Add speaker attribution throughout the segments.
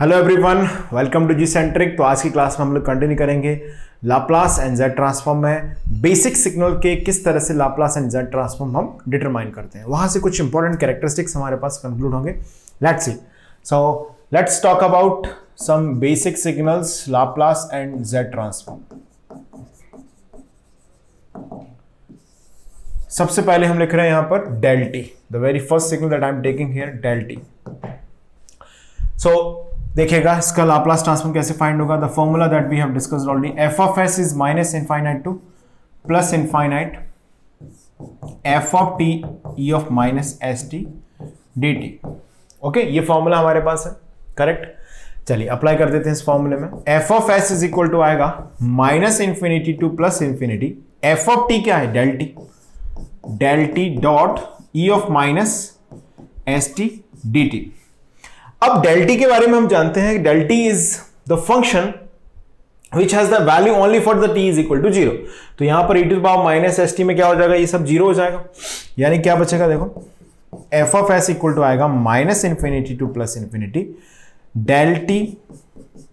Speaker 1: Hello everyone, welcome to G Centric. तो आज की क्लास में हम लोग कंटिन्यू करेंगे लाप्लास एंड जेड ट्रांसफॉर्म में बेसिक सिग्नल के किस तरह से लाप्लास एंड जेड ट्रांसफॉर्म हम डिटरमाइन करते हैं। वहां से कुछ इंपॉर्टेंट कैरेक्टरिस्टिक्स हमारे पास कंक्लूड होंगे। Let's see. So let's talk about some basic signals Laplace and Z transform. सबसे पहले हम लिख रहे हैं यहां पर del t, the very first signal that I am taking here, del T. So देखिएगा इसका लाप्लास ट्रांसफॉर्म कैसे फाइंड होगा। The formula that we have discussed already, F of S is minus infinite to plus infinite F of T E of minus S T D T. Okay, ये formula हमारे पास है, correct. चलिए apply कर देते हैं इस फॉर्मूले में। F of S is equal to आएगा minus infinity to plus infinity, F of T क्या है, del T, del T dot E of minus S T D T. अब डेल टी के बारे में हम जानते हैं, del T is the function which has the value only for the T is equal to zero. तो यहां पर E to the power minus S T में क्या हो जाएगा, ये सब जीरो हो जाएगा। यानी क्या बचेगा, देखो F of S equal to आएगा minus infinity to plus infinity del T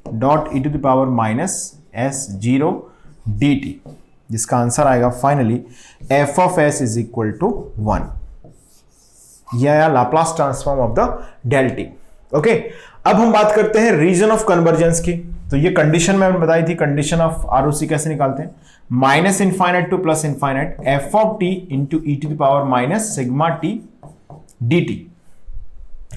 Speaker 1: dot E to the power minus S zero D T, जिसका आंसर आएगा finally F of S is equal to 1। यह आया Laplace transform of the del T. Okay, अब हम बात करते हैं reason of convergence की। तो ये कंडीशन मैंने बताई थी, कंडीशन ऑफ आरओसी कैसे निकालते हैं, minus infinite to plus infinite F of t into e to the power minus sigma t D t.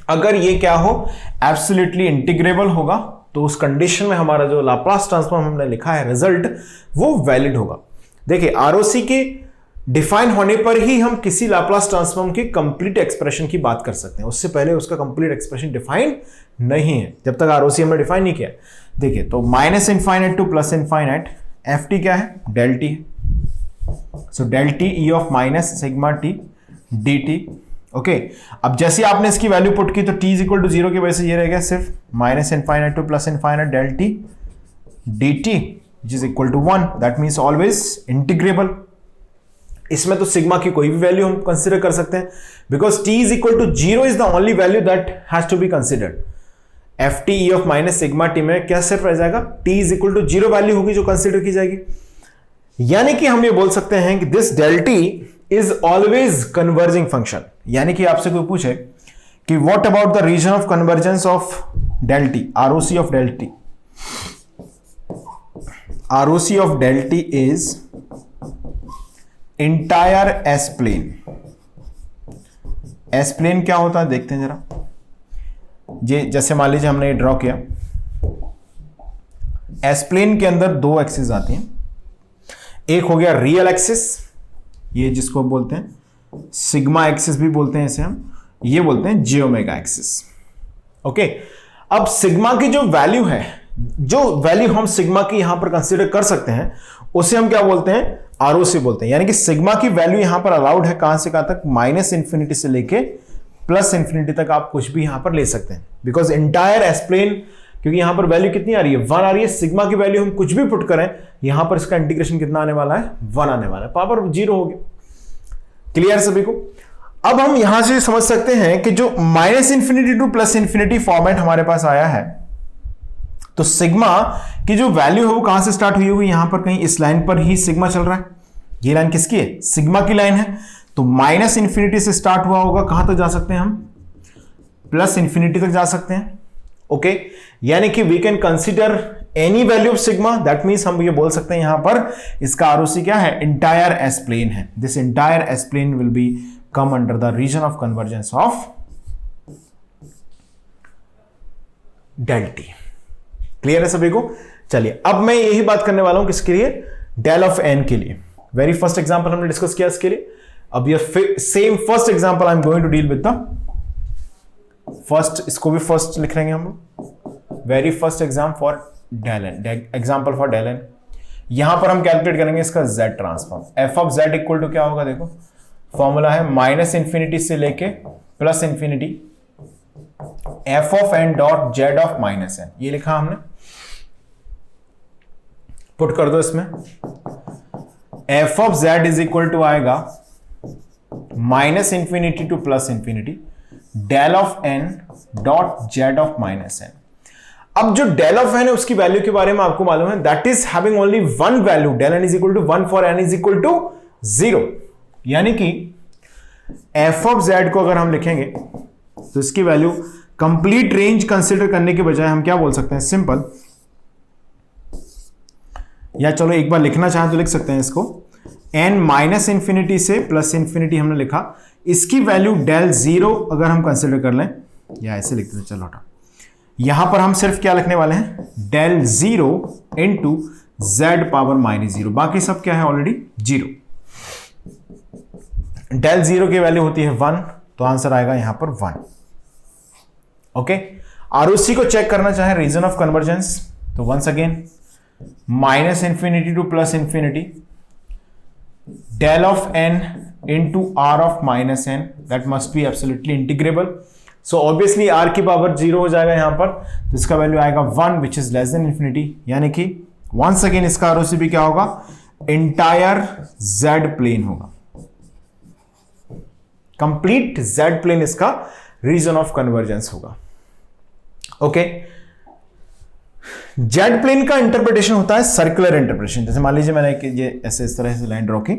Speaker 1: अगर ये क्या हो, एब्सोल्युटली इंटीग्रेबल होगा, तो उस कंडीशन में हमारा जो लाप्लास ट्रांसफॉर्म हमने लिखा है रिजल्ट, वो वैलिड होगा। देखिए आरओसी के डिफाइन होने पर ही हम किसी लाप्लास ट्रांसफॉर्म की कंप्लीट एक्सप्रेशन की बात कर सकते हैं। उससे पहले उसका कंप्लीट एक्सप्रेशन डिफाइन नहीं है, जब तक आरओसी हमने डिफाइन नहीं किया। देखिए तो minus infinite to plus infinite f t क्या है, del T. So del t E of minus sigma t D T. Okay, अब जैसे आपने इसकी वैल्यू पुट की तो t is equal to zero की वजह से ये रह गया सिर्फ minus infinite to plus infinite del t D t which is equal to 1। That means always integrable. इसमें तो सिग्मा की कोई भी वैल्यू हम कंसीडर कर सकते हैं, because t is equal to zero is the only value that has to be considered. F T E of minus sigma t में क्या सिर्फ रह जाएगा, t is equal to zero value होगी जो कंसिडर की जाएगी। यानी कि हम ये बोल सकते हैं कि this del T is always converging function. यानी कि आपसे कोई पूछे कि what about the region of convergence of del t, ROC of del t, ROC of del T is entire s plane. S plane क्या होता है देखते हैं जरा। ये जैसे मान लीजिए हमने ये ड्रॉ किया, एस प्लेन के अंदर दो एक्सिस आती हैं। एक हो गया रियल एक्सिस, ये जिसको बोलते हैं सिग्मा एक्सिस भी बोलते हैं इसे हम, ये बोलते हैं जे ओमेगा एक्सिस। ओके, अब सिग्मा की जो वैल्यू है, जो वैल्यू हम सिग्मा की यहां पर कंसीडर कर सकते हैं, उसे हम क्या बोलते हैं, आरओसी बोलते हैं। यानी कि सिग्मा की वैल्यू यहां पर अलाउड है कहां से कहां तक, माइनस इंफिनिटी से लेके प्लस इंफिनिटी तक आप कुछ भी यहां पर ले सकते हैं। बिकॉज इंटायर एस प्लेन, क्योंकि यहां पर वैल्यू कितनी आ रही है, 1 आ रही है। सिग्मा की वैल्यू हम कुछ भी पुट करें, यहां पर इसका इंटीग्रेशन कितना आने वाला है, 1 आने वाला है, पावर 0 हो गया। क्लियर सभी को। अब हम यहां से समझ सकते हैं कि जो minus infinity to plus infinity format हमारे पास आया है, तो सिग्मा की जो वैल्यू है वो कहां से स्टार्ट हुई होगी, यहां पर कहीं इस लाइन पर ही सिग्मा चल रहा है। ये लाइन किसकी है, सिग्मा की लाइन है। तो माइनस इंफिनिटी से स्टार्ट हुआ होगा, कहां तक जा सकते हैं हम, प्लस इंफिनिटी तक जा सकते हैं। ओके, यानी कि we can consider any value of sigma. That means हम ये बोल सकते हैं यहां पर इसका आरओसी क्या है, इंटायर एस प्लेन है। This entire s plane will become under the region of convergence of del t. Clear है सभी को। चलिए अब मैं यही बात करने वाला हूं किसके लिए, डेल ऑफ एन के लिए। वेरी फर्स्ट एग्जांपल हमने डिस्कस किया इसके लिए। अब ये same first example I am going to deal with the first, इसको भी फर्स्ट लिख लेंगे हम लोग। Very first exam for del n, example for del n. यहां पर हम कैलकुलेट करेंगे इसका z transform. F of z equal to क्या होगा, देखो फॉर्मूला है माइनस इंफिनिटी से लेके plus infinity F of N dot Z of minus N. ये लिखा हमने, पुट कर दो इसमें। F of Z is equal to आएगा minus infinity to plus infinity del of N dot Z of minus N. अब जो डेल ऑफ एन है उसकी वैल्यू के बारे में आपको मालूम है, that is having only one value, del n is equal to 1 for n is equal to 0। यानी कि एफ ऑफ जेड को अगर हम लिखेंगे तो इसकी वैल्यू कंप्लीट रेंज कंसिडर करने के बजाय हम क्या बोल सकते हैं, सिंपल, या चलो एक बार लिखना चाहें तो लिख सकते हैं इसको, एन माइनस इंफिनिटी से प्लस इंफिनिटी हमने लिखा, इसकी वैल्यू डेल 0 अगर हम कंसिडर कर लें, या ऐसे लिखते हैं, चलो हटा, यहां पर हम सिर्फ क्या लिखने वाले हैं, डेल 0 इंटू जेड पावर -0, बाकी सब क्या है ऑलरेडी 0। डेल 0 की वैल्यू होती है 1, तो आंसर आएगा यहां पर 1। ओके, आरओसी को चेक करना चाहे रीजन ऑफ कन्वर्जेंस, तो once again minus infinity to plus infinity, del of n into r of minus n, that must be absolutely integrable. So obviously r की पावर 0 हो जाएगा यहां पर, तो इसका वैल्यू आएगा 1 which is less than infinity, यानी कि वंस अगेन इसका आरओसी भी क्या होगा, इंटायर जेड प्लेन होगा, कंप्लीट जेड प्लेन इसका रीजन ऑफ कन्वर्जेंस होगा। ओके, जेड प्लेन का इंटरप्रिटेशन होता है सर्कुलर इंटरप्रिटेशन। जैसे मान लीजिए मैंने ये ऐसे इस तरह से लाइन ड्रॉ की,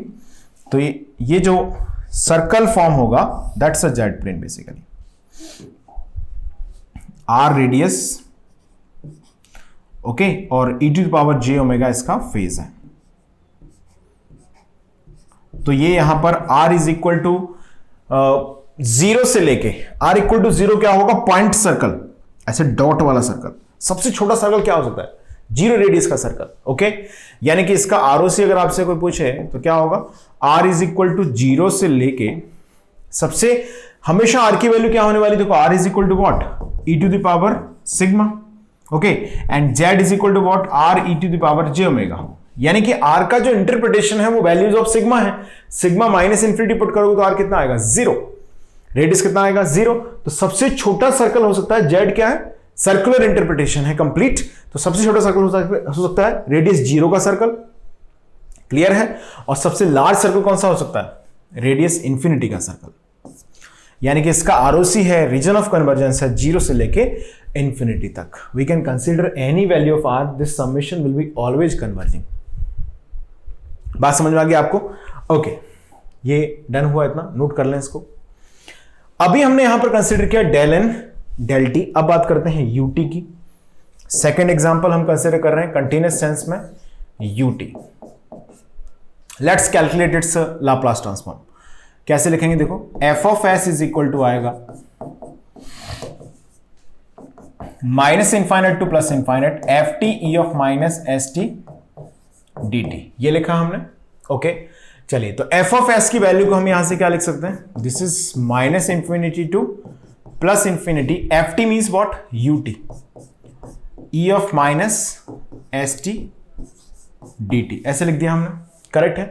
Speaker 1: तो ये जो सर्कल फॉर्म होगा that's a Z plane basically, R radius, okay, और E to the power J omega इसका फेज है। तो ये यहां पर r इज इक्वल टू 0 से लेके r इक्वल टू 0 क्या होगा, पॉइंट सर्कल, ऐसे डॉट वाला सर्कल, सबसे छोटा सर्कल क्या हो सकता है, 0 रेडियस का सर्कल। ओके, यानी कि इसका आरओसी अगर आपसे कोई पूछे तो क्या होगा, r इज इक्वल टू 0 से लेके सबसे, हमेशा r की वैल्यू क्या होने वाली, देखो r is equal to what, e to the power sigma, okay, and z is equal to what, r e to the power j omega. यानी कि r का जो इंटरप्रिटेशन है वो वैल्यूज ऑफ सिग्मा है, सिग्मा माइनस इंफिनिटी पुट करोगे तो r कितना आएगा, 0, रेडियस कितना आएगा, 0। तो सबसे छोटा सर्कल हो सकता है, z क्या है, सर्कुलर इंटरप्रिटेशन है कंप्लीट, तो सबसे छोटा सर्कल हो सकता है रेडियस 0 का सर्कल, क्लियर है, और सबसे लार्ज सर्कल कौन सा हो सकता है, रेडियस इंफिनिटी का सर्कल। यानी कि इसका आरओसी है, रीजन ऑफ कन्वर्जेंस है 0 से लेके इंफिनिटी तक। We can consider any value of r, this summation will be always converging. बात समझ में आ गई आपको? ओके, ये डन हुआ, इतना नोट कर लें इसको। अभी हमने यहां पर कंसीडर किया डेल एन डेल टी, अब बात करते हैं यूटी की। सेकेंड एग्जांपल हम कंसीडर कर रहे हैं कंटीन्यूअस सेंस में U T. Let's calculate its Laplace transform. कैसे लिखेंगे, देखो, F of S is equal to आएगा minus infinite to plus infinite F T E of minus S T D T, ये लिखा हमने। ओके, चलिए, तो एफ ऑफ एस की वैल्यू को हम यहां से क्या लिख सकते हैं, this is minus infinity to plus infinity, F T means what, U T, E of minus S T D T, ऐसे लिख दिया हमने, करेक्ट है।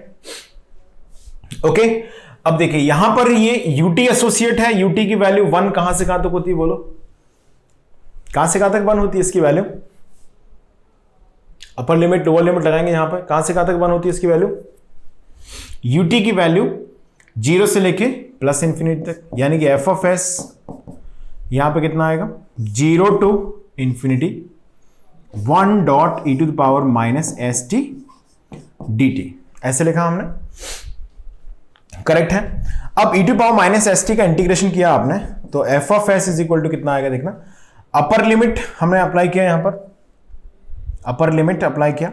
Speaker 1: ओके, अब देखिए यहां पर ये यूटी एसोसिएट है, यूटी की वैल्यू 1 कहां से कहां तक होती है, बोलो, कहां से कहां तक 1 होती है इसकी value, upper limit lower limit लगाएंगे यहां पर, कहां से कहां तक 1 होती है इसकी वैल्यू, यूटी की वैल्यू 0 से लेके प्लस इंफिनिटी तक, यानी कि एफ ऑफ एस यहां पे कितना आएगा, 0 to infinity 1 dot E to the power minus S T D T, ऐसे लिखा हमने, करेक्ट है। अब E to power minus S T का इंटीग्रेशन किया आपने, तो F of S is equal to कितना आएगा, देखना, अपर लिमिट हमने अप्लाई किया यहां पर, अपर लिमिट अप्लाई किया,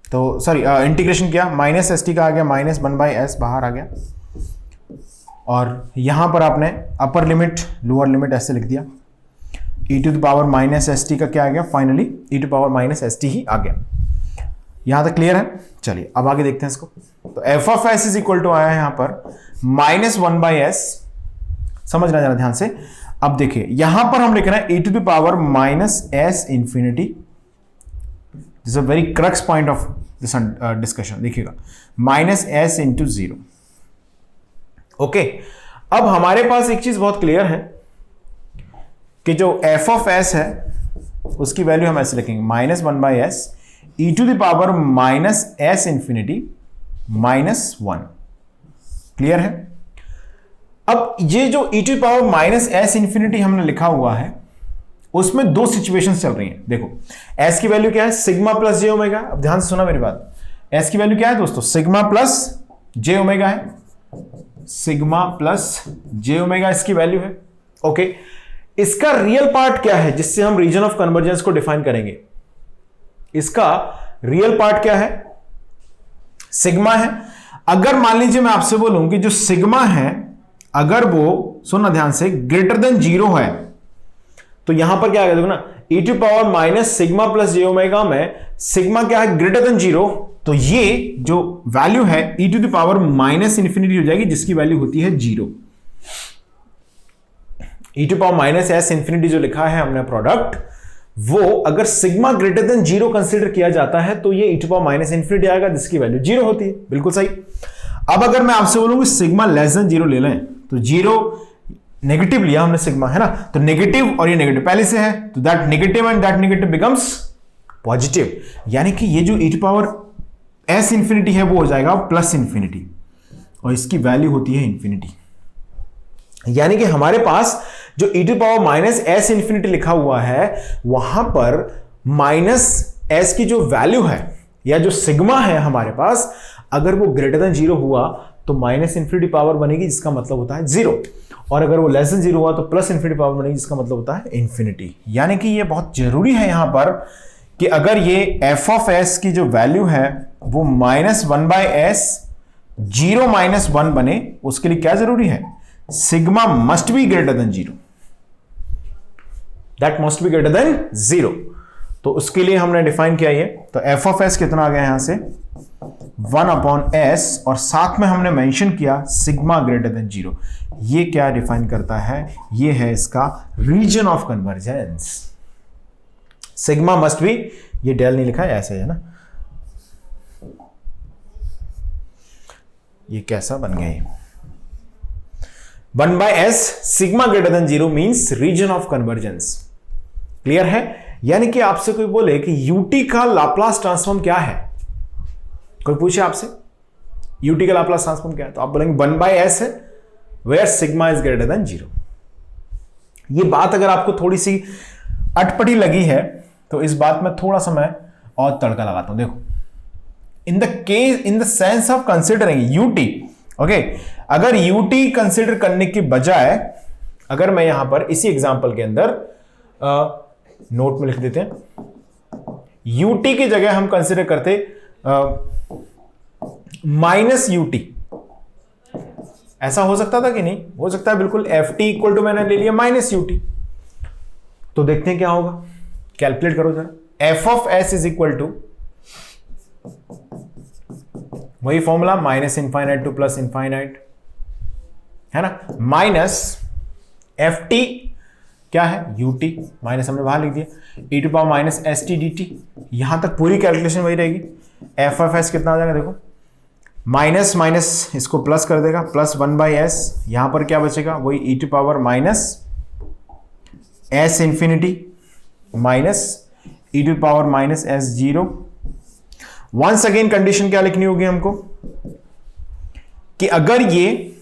Speaker 1: तो सॉरी इंटीग्रेशन किया, माइनस एस टी का आ गया माइनस 1/s बाहर आ गया, और यहां पर आपने अपर लिमिट लोअर लिमिट ऐसे लिख दिया, E to the power minus S T का क्या आ गया, finally E to power minus S T ही आ गया। यहां तक क्लियर है? चलिए अब आगे देखते हैं इसको। तो F of S is equal to आया है यहां पर माइनस 1/s, समझना जरा ध्यान से। अब देखिए यहां पर हम लिख रहे हैं E to the power minus S infinity, this a very crux point of this discussion, देखिएगा, माइनस एस इंटू 0। ओके, अब हमारे पास एक चीज बहुत क्लियर है कि जो एफ ऑफ एस है उसकी वैल्यू हम ऐसे लिखेंगे, minus 1/s E to the power minus S infinity minus 1, clear है। अब ये जो E to the power minus S infinity हमने लिखा हुआ है, उसमें दो सिचुएशंस चल रही हैं। देखो एस की वैल्यू क्या है, सिग्मा प्लस जे ओमेगा। अब ध्यान से सुना मेरी बात, एस की वैल्यू क्या है दोस्तों, सिग्मा प्लस जे ओमेगा है, सिग्मा प्लस जे ओमेगा इसकी वैल्यू है। ओके, इसका रियल पार्ट क्या है जिससे हम रीजन ऑफ कन्वर्जेंस को डिफाइन करेंगे, इसका रियल पार्ट क्या है, सिग्मा है। अगर मान लीजिए मैं आपसे बोलूं कि जो सिग्मा है अगर वो, सुनना ध्यान से, ग्रेटर देन 0 है तो यहां पर क्या आएगा, देखो ना, e to power minus sigma plus j omega में सिग्मा क्या है, ग्रेटर देन 0, तो ये जो वैल्यू है e to the power minus infinity हो जाएगी जिसकी वैल्यू होती है 0। e to power minus S infinity जो लिखा है हमने प्रोडक्ट, वो अगर सिग्मा ग्रेटर देन 0 कंसीडर किया जाता है तो ये e to power minus infinity आएगा जिसकी वैल्यू 0 होती है। बिल्कुल सही। अब अगर मैं आपसे बोलूं कि सिग्मा लेस देन 0 ले लें, तो 0 नेगेटिव लिया हमने सिग्मा, है ना, तो नेगेटिव और ये नेगेटिव पहले से है, तो that negative and that negative becomes positive, यानी कि ये जो e to power S infinity है वो हो जाएगा प्लस इंफिनिटी और इसकी वैल्यू होती है इंफिनिटी। यानी कि हमारे पास जो e to power minus S infinity लिखा हुआ है वहां पर माइनस एस की जो वैल्यू है या जो सिग्मा है हमारे पास, अगर वो ग्रेटर देन 0 हुआ तो माइनस इंफिनिटी पावर बनेगी जिसका मतलब होता है 0, और अगर वो लेस देन 0 हुआ तो प्लस इंफिनिटी पावर बनेगी जिसका मतलब होता है इंफिनिटी। यानी कि ये बहुत जरूरी है यहां पर कि अगर ये एफ ऑफ एस की जो वैल्यू है वो माइनस 1/s 0 माइनस 1 बने, उसके लिए क्या जरूरी है, sigma must be greater than 0, that must be greater than 0। तो उसके लिए हमने डिफाइन किया ये, तो एफ ऑफ एस कितना आ गया यहां से 1/s, और साथ में हमने मेंशन किया सिग्मा ग्रेटर देन 0। ये क्या डिफाइन करता है, ये है इसका region of convergence. Sigma must be, ये डेल नहीं लिखा है, ऐसे है ना, ये कैसा बन गया, 1/s sigma greater than 0 means region of convergence. Clear है। यानी कि आपसे कोई बोले कि यूटी का लाप्लास ट्रांसफॉर्म क्या है, कोई पूछे आपसे यूटी का लाप्लास ट्रांसफॉर्म क्या है, तो आप बोलेंगे 1/s है where sigma is greater than 0। ये बात अगर आपको थोड़ी सी अटपटी लगी है तो इस बात में थोड़ा सा मैं और तड़का लगाता हूं। देखो, in the sense of considering UT, okay, अगर यूटी कंसिडर करने की बजाय अगर मैं यहां पर इसी एग्जांपल के अंदर नोट में लिख देते हैं, यूटी की जगह हम कंसिडर करते माइनस यूटी, ऐसा हो सकता था कि नहीं, हो सकता है बिल्कुल। एफ टी इक्वल टू मैंने ले लिया माइनस यूटी, तो देखते हैं क्या होगा, कैलकुलेट करो जरा। F of S is equal to वही formula minus infinite to plus infinite, है ना, माइनस एफ टी क्या है, यूटी, माइनस हमने बाहर लिख दिया, E to power minus S T D T, यहां तक पूरी कैलकुलेशन वही रहेगी। एफ ऑफ एस कितना आ जाएगा, देखो माइनस माइनस इसको प्लस कर देगा, प्लस 1/s, यहां पर क्या बचेगा, वही E to power minus S infinity minus E to power minus S 0। Once again condition क्या लिखनी होगी हमको कि अगर ये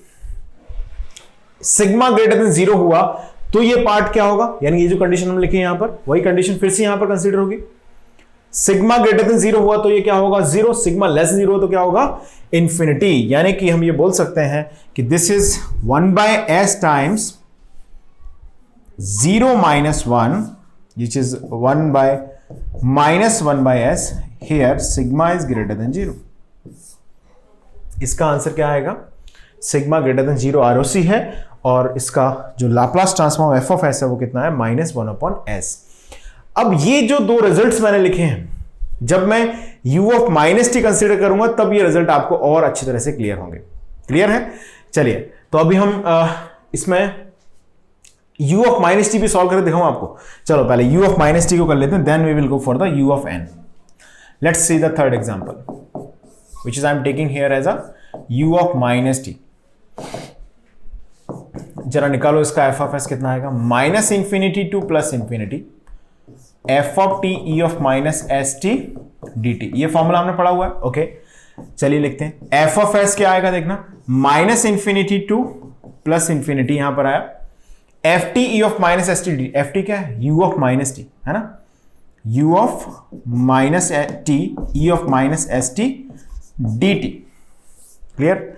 Speaker 1: सिग्मा ग्रेटर देन 0 हुआ तो ये पार्ट क्या होगा, यानी ये जो कंडीशन हम लिखे यहां पर वही कंडीशन फिर से यहां पर कंसीडर होगी। सिग्मा ग्रेटर देन 0 हुआ तो ये क्या होगा 0, सिग्मा लेस देन 0 तो क्या होगा इंफिनिटी। यानी कि हम ये बोल सकते हैं कि this is 1/s times 0 minus 1 which is 1/-1/s, here sigma is greater than 0। इसका आंसर क्या आएगा, सिग्मा ग्रेटर देन 0 ROC है, और इसका जो Laplace transform f of S है वो कितना है, -1/s। अब ये जो दो रिजल्ट्स मैंने लिखे हैं, जब मैं u of minus T consider करूंगा तब ये रिजल्ट आपको और अच्छी तरह से क्लियर होंगे। क्लियर है। चलिए तो अभी हम इसमें u ऑफ माइनस टी भी सॉल्व करके दिखाऊं आपको। चलो पहले u ऑफ माइनस टी को कर लेते हैं, then we will go for the u of n। Let's see the third example which is I am taking here as a u of minus t. जरा निकालो इसका एफ ऑफ एस कितना आएगा, minus infinity to plus infinity F of T E of minus S T D T. ये formula हमने पढ़ा हुआ है। ओके चलिए लिखते हैं, एफ ऑफ एस क्या आएगा देखना, minus infinity to plus infinity, यहां पर आया F T E of minus S T D. F t क्या है? यू ऑफ माइनस टी, है ना, you of minus T E of minus S T D T. Clear?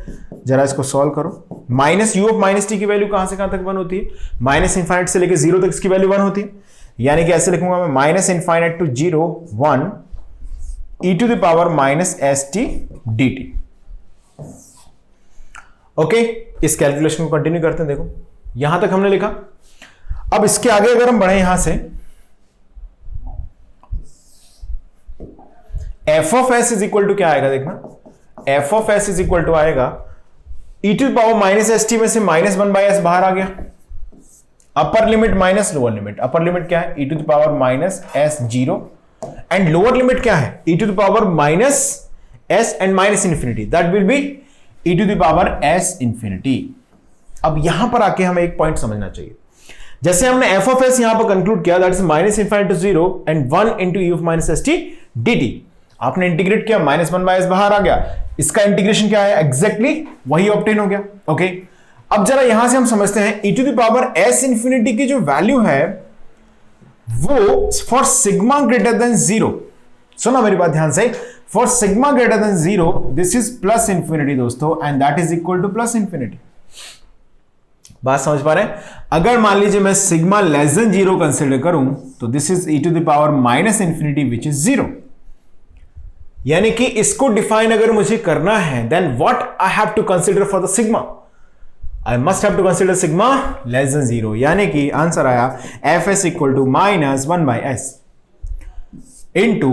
Speaker 1: जरा इसको solve करो। Minus you of minus t की value कहां से कहां तक 1 होती है? माइनस इनफाइनाइट से लेकर 0 तक इसकी वैल्यू 1 होती है। यानी कि ऐसे लिखूंगा मैं, minus infinite to 0 1 e to the power minus S T D T. Okay, इस कैलकुलेशन को कंटिन्यू करते हैं। देखो यहां तक हमने लिखा। अब इसके आगे अगर हम बढ़े यहां से, f of S is equal to क्या आएगा? देखना, f of S is equal to आएगा e to the power minus S T में से माइनस 1/s बाहर आ गया। Upper limit minus lower limit. Upper limit क्या है? e to the power minus S zero, and lower limit क्या है? e to the power minus s and minus infinity, that will be e to the power S infinity. अब यहां पर आके हमें एक पॉइंट समझना चाहिए। जैसे हमने एफ ऑफ एस यहां पर कंक्लूड किया, that is minus infinite to 0 and 1 into e of minus S T D t. आपने इंटीग्रेट किया, माइनस 1/s बाहर आ गया। इसका इंटीग्रेशन क्या है? एग्जैक्टली वही ऑब्टेन हो गया। ओके, अब जरा यहां से हम समझते हैं e to the power S infinity की जो वैल्यू है वो फॉर सिग्मा ग्रेटर देन 0, सुना मेरी बात ध्यान से, for sigma greater than 0 this is plus infinity दोस्तों, and that is equal to plus infinity. बात समझ पा रहे हैं? अगर मान लीजिए मैं सिग्मा लेस देन 0 कंसिडर करूं तो this is e to the power minus infinity which is 0। यानी कि इसको डिफाइन अगर मुझे करना है, then what I have to consider for the sigma? I must have to consider sigma less than 0। यानी कि आंसर आया f s equal to minus 1/s into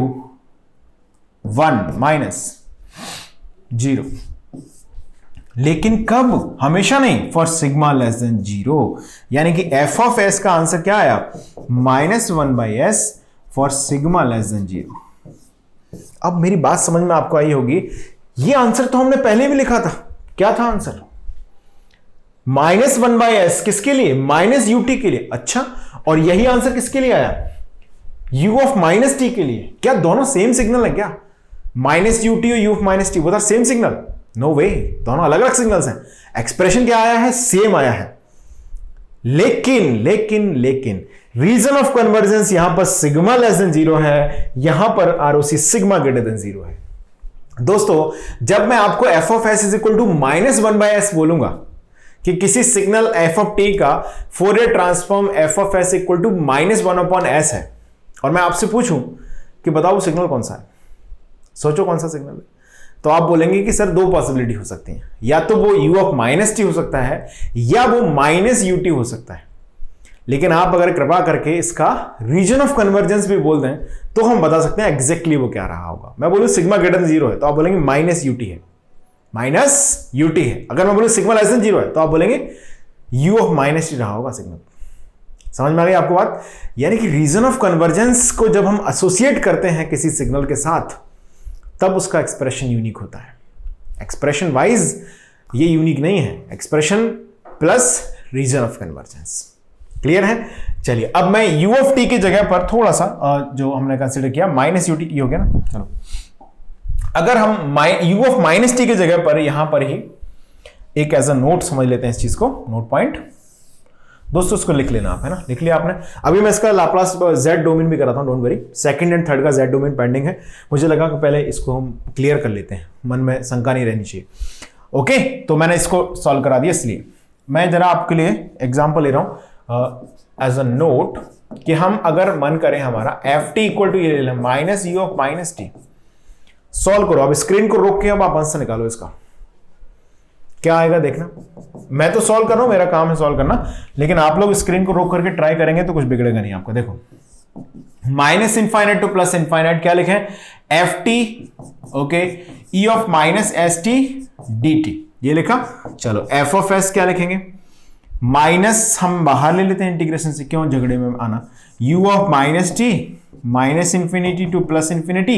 Speaker 1: 1 minus 0। लेकिन कब? हमेशा नहीं, फॉर सिग्मा लेस देन 0। यानी कि एफ ऑफ एस का आंसर क्या आया? Minus 1/s for sigma less than 0। अब मेरी बात समझ में आपको आई होगी, ये आंसर तो हमने पहले भी लिखा था। क्या था आंसर? माइनस 1/s किसके लिए? माइनस यूटी के लिए। अच्छा, और यही आंसर किसके लिए आया? u ऑफ माइनस टी के लिए। क्या दोनों सेम सिग्नल है क्या? माइनस यूटी और u ऑफ माइनस टी, वो सेम सिग्नल? नो वे, दोनों अलग अलग सिग्नल्स हैं। एक्सप्रेशन क्या आया है? सेम आया है। लेकिन लेकिन लेकिन रीजन ऑफ कन्वर्जेंस यहां पर सिग्मा लेस देन 0 है, यहां पर आरओसी सिग्मा ग्रेटर देन 0 है। दोस्तों जब मैं आपको f of S is equal to minus 1/s बोलूंगा कि किसी सिग्नल एफ ऑफ टी का Fourier transform f of S equal to minus 1/s है, और मैं आपसे पूछूं कि बताओ सिग्नल कौन सा है? सोचो कौन सा सिग्नल है। तो आप बोलेंगे कि सर दो पॉसिबिलिटी हो सकती हैं, या तो वो u ऑफ माइनस टी हो सकता है या वो माइनस यूटी हो सकता है। लेकिन आप अगर कृपा करके इसका रीजन ऑफ कन्वर्जेंस भी बोल दें तो हम बता सकते हैं एग्जैक्टली वो क्या रहा होगा। मैं बोलूं सिग्मा ग्रेटर देन 0 है तो आप बोलेंगे माइनस यूटी है, माइनस यूटी है। अगर मैं बोलूं सिग्मा लेस देन 0 है तो आप बोलेंगे u ऑफ माइनस टी रहा होगा सिग्नल। समझ में आ गई आपको बात? यानी कि रीजन ऑफ कन्वर्जेंस को जब हम एसोसिएट करते हैं किसी सिग्नल के साथ तब उसका एक्सप्रेशन यूनिक होता है। एक्सप्रेशन वाइज ये यूनिक नहीं है, expression plus region of convergence. Clear है? चलिए अब मैं u ऑफ टी की जगह पर थोड़ा सा जो हमने कंसिडर किया माइनस यूटी की हो गया ना। चलो अगर हम u ऑफ माइनस टी की जगह पर यहां पर ही एक एज अ नोट समझ लेते हैं इस चीज को, नोट पॉइंट। दोस्तों उसको लिख लेना आप, है ना, लिख लिया आपने। अभी मैं इसका लाप्लास जेड डोमेन भी कराता हूं, don't worry. Second and third का जेड डोमेन पेंडिंग है। मुझे लगा कि पहले इसको हम क्लियर कर लेते हैं, मन में शंका नहीं रहनी चाहिए। ओके, तो मैंने इसको सॉल्व करा दिया। इसलिए मैं जरा आपके लिए एग्जाम्पल ले रहा हूं एज अ नोट कि हम अगर मन करें हमारा एफ टी इक्वल टू ये ले लें minus you of minus T. Solve करो, अब स्क्रीन को रोक के अब आप आंसर निकालो इसका क्या आएगा देखना। मैं तो सॉल्व कर रहा हूं, मेरा काम है सॉल्व करना, लेकिन आप लोग स्क्रीन को रोक करके ट्राई करेंगे तो कुछ बिगड़ेगा नहीं आपका। देखो minus infinite to plus infinite क्या लिखे? F T okay E of minus S T D T, ये लिखा। चलो एफ ऑफ एस क्या लिखेंगे? माइनस हम बाहर ले लेते हैं इंटीग्रेशन से, क्यों झगड़े में आना। u of minus t minus infinity to plus infinity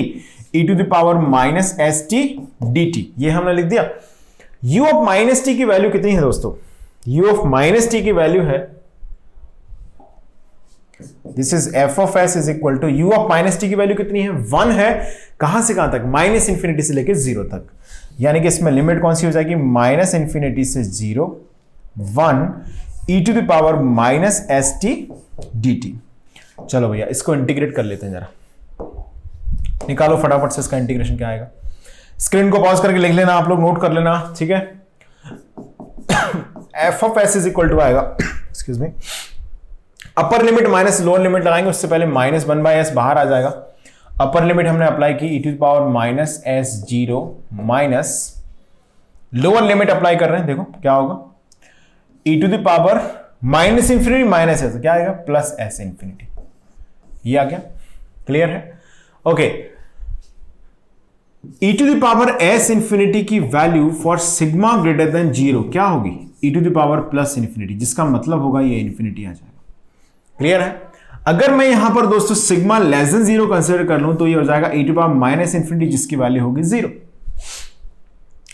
Speaker 1: e to the power minus S T D T, ये हमने लिख दिया। u ऑफ माइनस टी की वैल्यू कितनी है दोस्तों? u ऑफ माइनस टी की वैल्यू है, this is f of S is equal to u of minus t की वैल्यू कितनी है? 1 है। कहां से कहां तक? माइनस इंफिनिटी से लेकर 0 तक। यानी कि इसमें लिमिट कौन सी हो जाएगी? माइनस इंफिनिटी से 0 1 E to the power minus S T D T. चलो भैया इसको इंटीग्रेट कर लेते हैं जरा, निकालो फटाफट से इसका इंटीग्रेशन क्या आएगा। स्क्रीन को पॉज करके लिख लेना, आप लोग नोट कर लेना, ठीक है। F of S is equal to आएगा, excuse me, upper limit minus lower limit लगाएंगे, उससे पहले माइनस 1/s बाहर आ जाएगा। अपर लिमिट हमने अप्लाई की E to the power minus S zero minus lower limit apply कर रहे हैं, देखो क्या होगा, E to the power minus infinity minus S, क्या आएगा प्लस एस इंफिनिटी। ये आ गया, क्लियर है, okay. E to the power S infinity की value for sigma greater than zero क्या होगी, E to the power plus infinity, जिसका मतलब होगा ये इंफिनिटी आ जाएगा, क्लियर है। अगर मैं यहां पर दोस्तों sigma less than zero consider कर लूं तो ये हो जाएगा ई टू पावर माइनस इंफिनिटी, जिसकी वैल्यू होगी जीरो।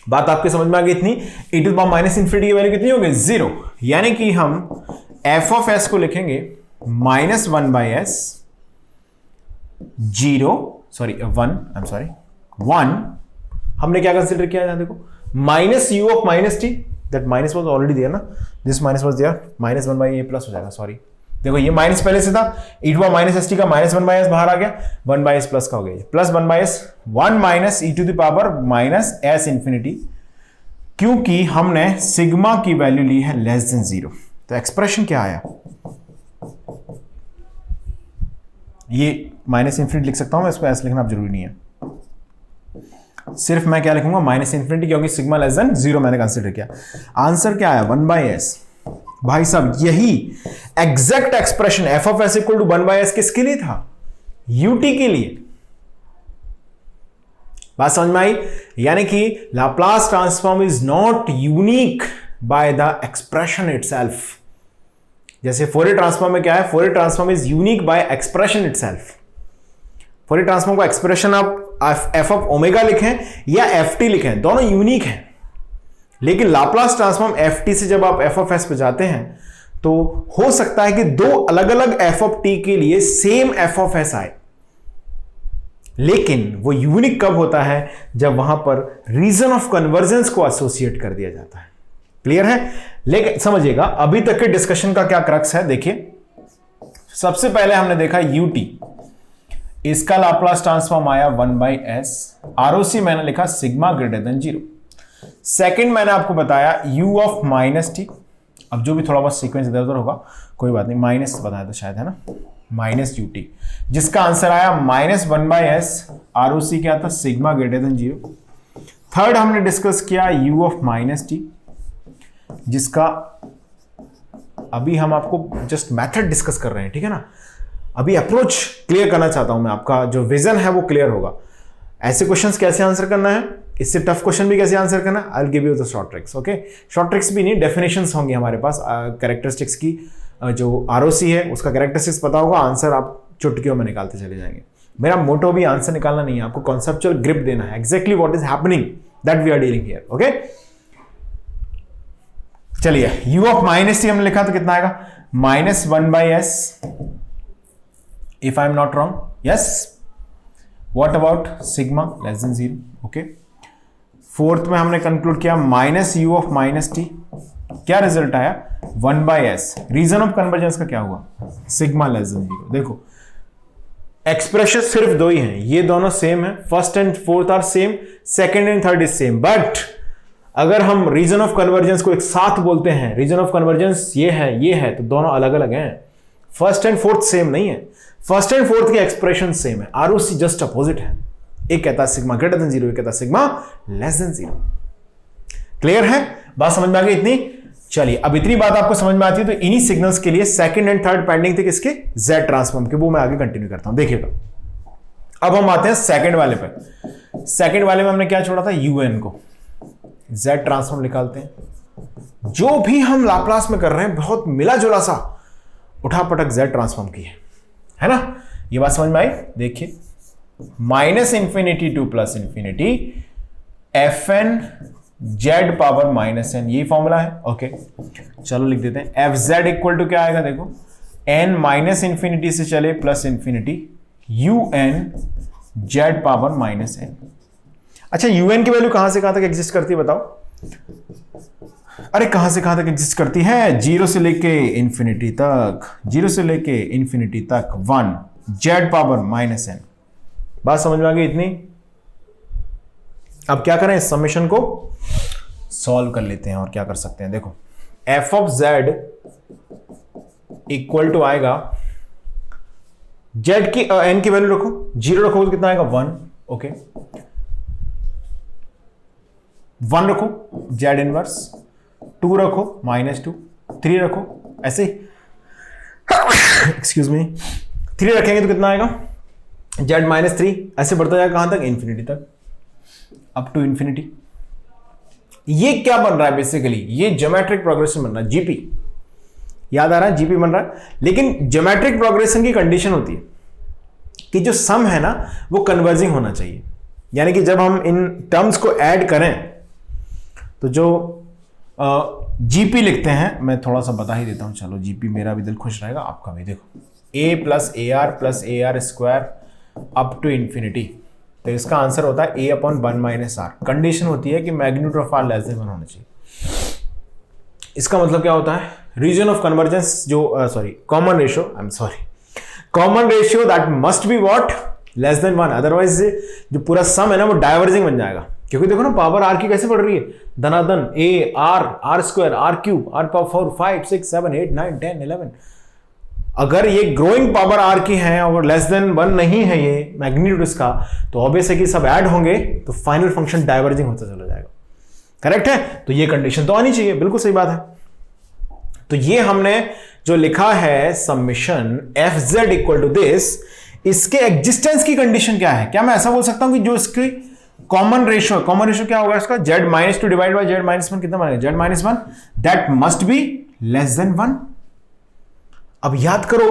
Speaker 1: बात आपके समझ में आ गई इतनी, ई टू पावर माइनस इंफिनिटी की वैल्यू कितनी होगी जीरो, यानी कि हम एफ ऑफ एस को लिखेंगे minus 1/s zero, sorry 1, I am sorry 1, हमने क्या कंसीडर किया है देखो, minus you of minus T, that minus was already there ना, this minus was there, minus 1/a plus हो जाएगा, सॉरी देखो ये माइनस पहले से था, E to power minus S T का माइनस 1/s बाहर आ गया, 1/s प्लस का हो गया, plus 1/s 1 minus E to the power minus S infinity, क्योंकि हमने सिग्मा की वैल्यू ली है लेस देन जीरो। तो एक्सप्रेशन क्या आया, ये माइनस इंफिनिटी लिख सकता हूं मैं, इसको ऐसे लिखना अब जरूरी नहीं है, सिर्फ मैं क्या लिखूंगा माइनस इंफिनिटी, क्योंकि सिग्मा लेस देन जीरो मैंने कंसीडर किया। आंसर क्या आया 1/s। भाई साहब यही exact expression f of S equal to 1/s किसके लिए था, यूटी के लिए। बात समझ में आई, यानी कि Laplace transform is not unique by the expression itself. जैसे फोरियर ट्रांसफॉर्म में क्या है, Fourier transform is unique by expression itself. Fourier transform का एक्सप्रेशन आप एफ ऑफ ओमेगा लिखें या एफ टी लिखें, दोनों यूनिक हैं, लेकिन लाप्लास ट्रांसफॉर्म एफ टी से जब आप एफ ऑफ एस पे जाते हैं तो हो सकता है कि दो अलग अलग एफ ऑफ टी के लिए सेम एफ ऑफ एस आए, लेकिन वो यूनिक कब होता है, जब वहां पर रीजन ऑफ कन्वर्जेंस को एसोसिएट कर दिया जाता है। क्लियर है, लेकिन समझिएगा अभी तक के डिस्कशन का क्या क्रक्स है। देखिए सबसे पहले हमने देखा यूटी, इसका लाप्लास ट्रांसफॉर्म आया 1/s, आरओसी मैंने लिखा sigma greater than zero. Second मैंने आपको बताया u ऑफ माइनस टी, अब जो भी थोड़ा बहुत सीक्वेंस इधर उधर होगा कोई बात नहीं, माइनस बताया था शायद, है ना, माइनस यू टी, जिसका आंसर आया माइनस 1/s, आरओसी क्या था sigma greater than zero. Third हमने डिस्कस किया u ऑफ माइनस टी, जिसका अभी हम आपको जस्ट मेथड डिस्कस कर रहे हैं, ठीक है ना, अभी अप्रोच क्लियर करना चाहता हूं मैं, आपका जो विजन है वो क्लियर होगा। ऐसे क्वेश्चंस कैसे आंसर करना है, इससे टफ क्वेश्चन भी कैसे आंसर करना है, I will give you the short tricks, okay. Short tricks भी नहीं, डेफिनेशंस होंगी हमारे पास, कैरेक्टरिस्टिक्स की, जो आरओसी है उसका कैरेक्टरिस्टिक्स पता होगा, आंसर आप चुटकियों में निकालते चले जाएंगे। मेरा मोटो भी आंसर निकालना नहीं है, आपको कॉन्सेप्चुअल ग्रिप देना है, exactly what is happening that we are dealing here, okay. चलिए u ऑफ माइनस टी हमने लिखा तो कितना आएगा, minus 1/s, if I am not wrong, yes. What about sigma less than zero, okay. Fourth में हमने कंक्लूड किया minus u of minus t, क्या रिजल्ट आया 1/s, रीजन ऑफ कन्वर्जेंस का क्या हुआ, सिग्मा लेस देन जीरो। देखो expression सिर्फ दो ही हैं, ये दोनों सेम है, first and fourth are same, second and third is same, but अगर हम रीजन ऑफ कन्वर्जेंस को एक साथ बोलते हैं, रीजन ऑफ कन्वर्जेंस ये है तो दोनों अलग अलग हैं, फर्स्ट एंड फोर्थ सेम नहीं है, फर्स्ट एंड फोर्थ के एक्सप्रेशन सेम है, आरओसी जस्ट अपोजिट है, एक कहता है सिग्मा ग्रेटर देन जीरो, एक कहता है sigma less than zero. Clear है, बात समझ में आ गई इतनी। चलिए अब इतनी बात आपको समझ में आती है तो इन्हीं सिग्नल्स के लिए सेकंड एंड थर्ड पेंडिंग थे किसके, जेड ट्रांसफॉर्म के, वो मैं आगे कंटिन्यू करता हूं। देखिएगा अब हम आते हैं सेकंड वाले पे। सेकंड वाले में हमने क्या छोड़ा था, यूएन को, जेड ट्रांसफॉर्म निकालते हैं। जो भी हम लाप्लास में कर रहे हैं बहुत मिला जुला सा उठापटक जेड ट्रांसफॉर्म की है ना, ये बात समझ में आई। देखिए minus infinity to plus infinity f n z power minus n, यही फॉर्मूला है, ओके। चलो लिख देते हैं, एफ जेड इक्वल टू क्या आएगा, देखो एन माइनस इंफिनिटी से चले plus infinity, u n z power minus n. अच्छा यूएन की वैल्यू कहां से कहां तक एग्जिस्ट करती है बताओ, अरे कहां से कहां तक एग्जिस्ट करती है? जीरो से लेके इंफिनिटी तक, जीरो से लेके इंफिनिटी तक 1 जेड पावर माइनस एन। बात समझ में आ गई इतनी? अब क्या करें, इस समेशन को सॉल्व कर लेते हैं और क्या कर सकते हैं। देखो F of z equal to आएगा, जेड की एन की वैल्यू रखो, जीरो रखो तो कितना आएगा 1, ओके 1 रखो जेड इनवर्स, 2 रखो -2, 3 रखो ऐसे ही एक्सक्यूज मी, 3 रखेंगे तो कितना आएगा जेड -3, ऐसे बढ़ता जाएगा कहां तक? इंफिनिटी तक, अप टू इंफिनिटी। ये क्या बन रहा है बेसिकली? ये ज्योमेट्रिक प्रोग्रेशन बन रहा है, जीपी। याद आ रहा है? जीपी बन रहा है। लेकिन ज्योमेट्रिक प्रोग्रेशन की कंडीशन होती है कि जो सम है ना वो कन्वर्जिंग होना चाहिए, यानी कि जब हम इन टर्म्स को ऐड करें तो जो जीपी लिखते हैं, मैं थोड़ा सा बता ही देता हूं, चलो जीपी, मेरा भी दिल खुश रहेगा आपका भी। देखो a plus a are square up to infinity, तो इसका आंसर होता है a upon 1 minus r. Condition होती है कि magnitude of r less than 1 होना चाहिए। इसका मतलब क्या होता है? रीजन ऑफ कन्वर्जेंस जो common ratio that must be what? Less than 1, otherwise जो पूरा सम है ना वो डाइवर्जिंग बन जाएगा। क्योंकि देखो ना पावर आर की कैसे बढ़ रही है, धनाधन A are square R cube R power 4 5 6 7 8 9 10 11। अगर ये ग्रोइंग पावर आर की है और लेस देन 1 नहीं है ये मैग्नीट्यूड इसका, तो ऑब्वियस है कि सब ऐड होंगे तो फाइनल फंक्शन डाइवर्जिंग होता चला जाएगा। करेक्ट है? तो ये कंडीशन तो आनी चाहिए, बिल्कुल सही बात है। तो ये हमने जो लिखा है summation f Z equal to this, इसके एग्जिस्टेंस की कंडीशन क्या है? क्या मैं ऐसा बोल सकता हूं कि जो इसकी कॉमन रेशियो क्या होगा इसका? जेड -2 डिवाइड बाय जेड -1 कितना बनेगा? Z -1 that must be less than 1। अब याद करो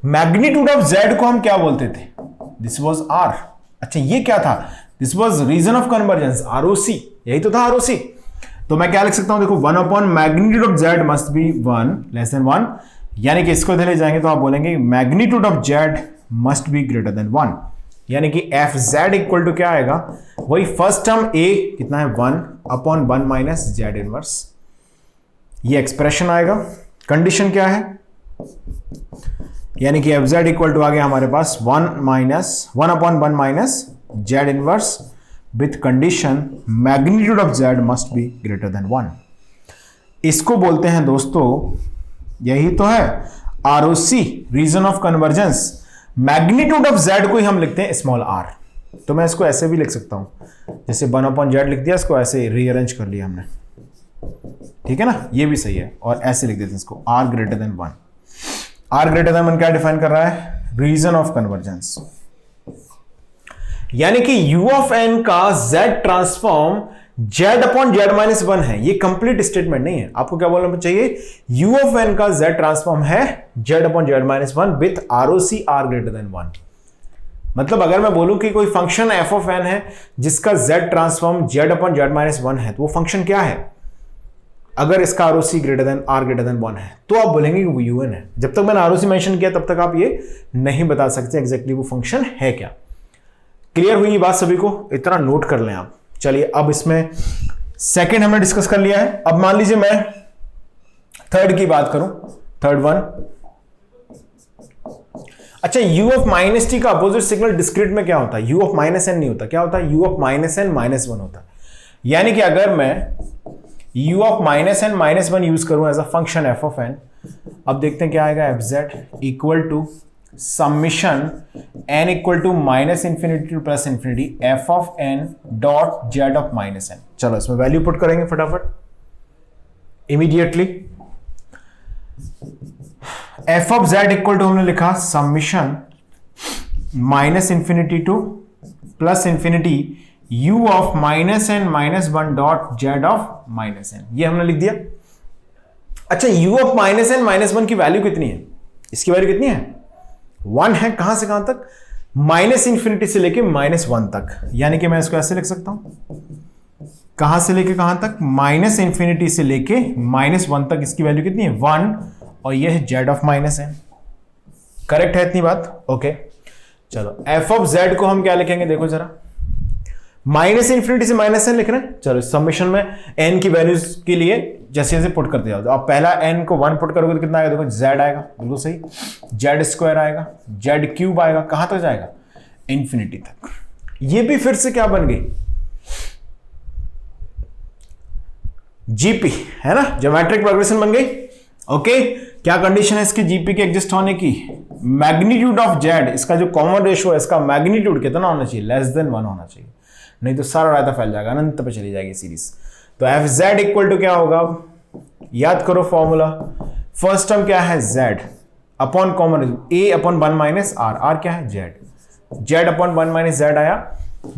Speaker 1: मैग्नीट्यूड ऑफ जेड को हम क्या बोलते थे? This was r. अच्छा ये क्या था? This was region of convergence, ROC, यही तो था आरओसी। तो मैं क्या लिख सकता हूं? देखो 1 upon magnitude of z must B 1 less than 1, यानी कि इसको इधर ले जाएंगे तो आप बोलेंगे magnitude of z must be greater than 1, यानी कि एफ जेड इक्वल टू क्या आएगा? वही फर्स्ट टर्म ए कितना है 1 अपॉन 1 माइनस जेड इनवर्स, ये एक्सप्रेशन आएगा। कंडीशन क्या है? यानी कि एफ जेड इक्वल टू आ गया हमारे पास 1 upon 1 minus z inverse with condition magnitude of z must be greater than 1। इसको बोलते हैं दोस्तों, यही तो है ROC, region of convergence. Magnitude of z को ही हम लिखते हैं स्मॉल आर। तो मैं इसको ऐसे भी लिख सकता हूं, जैसे 1 अपॉन जेड लिख दिया, इसको ऐसे रीअरेंज कर लिया हमने, ठीक है ना? ये भी सही है। और ऐसे लिख देते हैं इसको r greater than 1। R greater than 1 क्या डिफाइन कर रहा है? Region of convergence. यानी कि u ऑफ n का z transform z upon z minus 1 है। ये कंप्लीट स्टेटमेंट नहीं है, आपको क्या बोलना चाहिए? u ऑफ n का z ट्रांसफॉर्म है z upon z minus 1 with ROC r greater than 1। मतलब अगर मैं बोलूं कि कोई फंक्शन f ऑफ n है जिसका z transform z upon z minus 1 है, तो वो फंक्शन क्या है? अगर इसका ROC greater than r greater than 1 है तो आप बोलेंगे कि वो un है। जब तक मैंने ROC मेंशन किया तब तक आप ये नहीं बता सकते एग्जैक्टली वो फंक्शन है क्या। क्लियर हुई ये बात सभी को? इतना नोट कर लें आप। चलिए अब इसमें सेकंड हमने डिस्कस कर लिया है। अब मान लीजिए मैं थर्ड की बात करूं, थर्ड वन। अच्छा u ऑफ माइनस टी का अपोजिट सिग्नल डिस्क्रीट में क्या होता है? u ऑफ माइनस एन नहीं होता, क्या होता है? u of minus N minus 1 होता है। यानी कि अगर मैं u of minus N minus 1 use करूं as a function f of n, अब देखते हैं क्या आएगा। F Z equal to summation n equal to minus infinity to plus infinity f of n dot Z of minus n। चलो इसमें value put करेंगे फटाफट immediately. f of z equal to हमने लिखा summation minus infinity to plus infinity u of minus n minus 1 dot z of minus n, ये हमने लिख दिया। अच्छा u of minus n minus 1 की वैल्यू कितनी है? इसकी वैल्यू कितनी है? 1 है। कहां से कहां तक? माइनस इंफिनिटी से लेके माइनस 1 तक। यानी कि मैं इसको ऐसे लिख सकता हूं, कहां से लेके कहां तक? माइनस इंफिनिटी से लेके माइनस 1 तक। इसकी वैल्यू कितनी है? 1, और ये है Z of minus n। Correct है इतनी बात? ओके चलो एफ ऑफ जेड को हम क्या लिखेंगे देखो जरा। माइनस इंफिनिटी से माइनस n लिख रहे हैं। चलो समेशन में n की वैल्यूज के लिए जैसे जैसे पुट करते जाओ, तो आप पहला n को 1 पुट करोगे तो कितना आएगा, देखो z आएगा, बिल्कुल सही, z स्क्वायर आएगा, z क्यूब आएगा, कहां तक जाएगा, इंफिनिटी तक। ये भी फिर से क्या बन गई, जीपी, है ना, ज्योमेट्रिक प्रोग्रेशन बन गई। ओके, क्या कंडीशन है इसकी जीपी के एग्जिस्ट होने की, मैग्नीट्यूड ऑफ जेड, इसका जो कॉमन रेशियो है इसका मैग्नीट्यूड कितना होना चाहिए, लेस देन 1 होना चाहिए, नहीं तो सारा रायता फैल जाएगा, अनंत पे चली जाएगी सीरीज। तो एफ जेड इक्वल टू क्या होगा, याद करो फॉर्मूला, फर्स्ट टर्म क्या है z upon common a upon 1 minus r, r क्या है z अपॉन 1 माइनस z आया,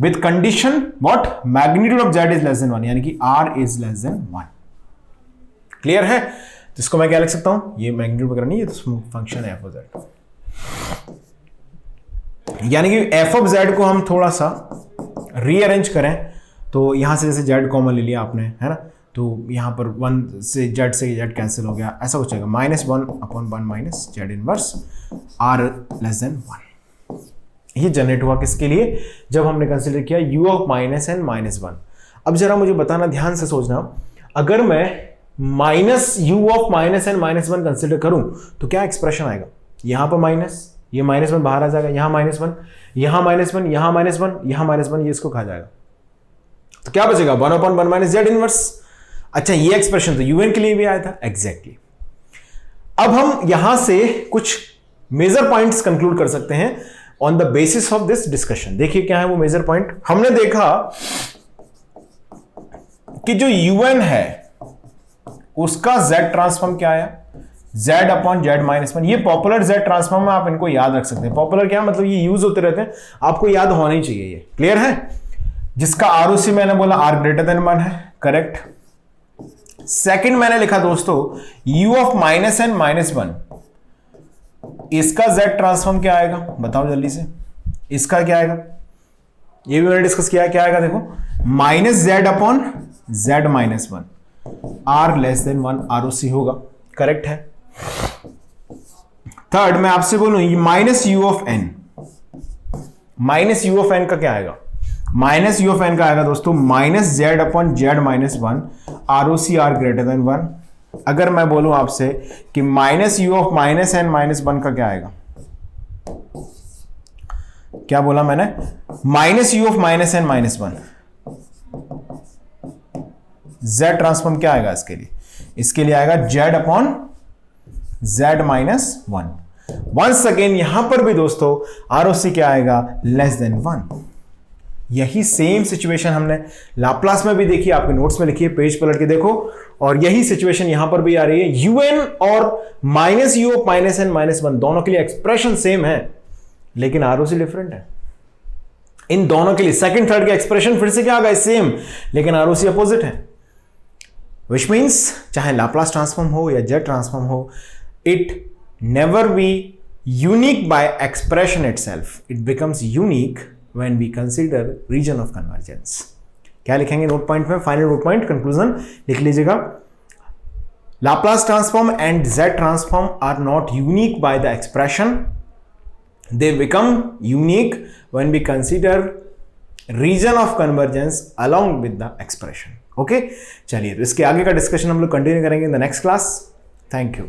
Speaker 1: with condition what, magnitude of z is less than 1, यानी कि r is less than 1। Clear है, तो इसको मैं क्या लिख सकता हूं, ये मैग्नीट्यूड वगैरह नहीं, ये तो फंक्शन है एफ ऑफ जेड, यानी कि एफ ऑफ जेड को हम थोड़ा सा रीअरेंज करें तो यहां से जैसे जेड कॉमन ले लिया आपने, है ना, तो यहां पर 1 से जेड कैंसिल हो गया, ऐसा कुछ आएगा, -1 upon 1 minus z inverse r less than 1। ये जनरेट हुआ किसके लिए, जब हमने कंसिडर किया u of minus N minus 1। अब जरा मुझे बताना, ध्यान से सोचना, अगर मैं minus u of minus N minus 1 consider करूं तो क्या एक्सप्रेशन आएगा, यहां पर माइनस, ये -1 बाहर आ जाएगा, यहां -1, यहां -1, यहां -1, यहां -1, ये इसको खा जाएगा, तो क्या बचेगा, 1 अपॉन 1 माइनस जेड इनवर्स। अच्छा, ये एक्सप्रेशन तो यूएन के लिए भी आया था, एग्जैक्टली। अब हम यहां से कुछ मेजर पॉइंट्स कंक्लूड कर सकते हैं on the basis of this discussion. देखिए क्या है वो मेजर पॉइंट, हमने देखा कि जो यूएन है उसका जेड ट्रांसफॉर्म क्या आया, z अपॉन जेड माइनस 1। ये पॉपुलर z ट्रांसफॉर्म में आप इनको याद रख सकते हैं। पॉपुलर क्या मतलब, ये यूज होते रहते हैं, आपको याद होना ही चाहिए, ये क्लियर है। जिसका आरओसी मैंने बोला r ग्रेटर देन 1 है, करेक्ट। सेकंड मैंने लिखा दोस्तों u of minus N minus 1, इसका z ट्रांसफॉर्म क्या आएगा, बताओ जल्दी से, इसका क्या आएगा, ये भी मैंने डिस्कस किया, क्या आएगा देखो, minus z upon z minus 1, r less than 1 ROC होगा, करेक्ट है। थर्ड मैं आपसे बोलूं, ये minus you of n, minus you of n का क्या आएगा, माइनस यू ऑफ एन का आएगा दोस्तों minus z upon z minus 1, ROC r greater than 1। अगर मैं बोलूं आपसे कि minus you of minus N minus 1 का क्या आएगा, क्या बोला मैंने, minus you of minus N minus 1, z transform क्या आएगा इसके लिए, इसके लिए आएगा z upon z minus 1। Once again यहां पर भी दोस्तों आरओसी क्या आएगा, लेस देन 1। यही सेम सिचुएशन हमने लाप्लास में भी देखी, आपके नोट्स में लिखिए, पेज पलट के देखो, और यही सिचुएशन यहां पर भी आ रही है। यूएन और minus you of minus N minus 1 दोनों के लिए एक्सप्रेशन सेम है, लेकिन आरओसी डिफरेंट है। इन दोनों के लिए सेकंड थर्ड का एक्सप्रेशन फिर से क्या आ गया, सेम, लेकिन आरओसी अपोजिट है। विच मीन्स चाहे लाप्लास ट्रांसफॉर्म हो या जेड ट्रांसफॉर्म हो, it never be unique by expression itself, it becomes unique when we consider region of convergence। क्या लिखेंगे नोट पॉइंट में, फाइनल नोट पॉइंट कंक्लूजन लिख लीजिएगा, Laplace transform and Z transform are not unique by the expression, they become unique when we consider region of convergence along with the expression। Okay, चलिए इसके आगे का discussion हम लोग continue करेंगे in the next class. Thank you.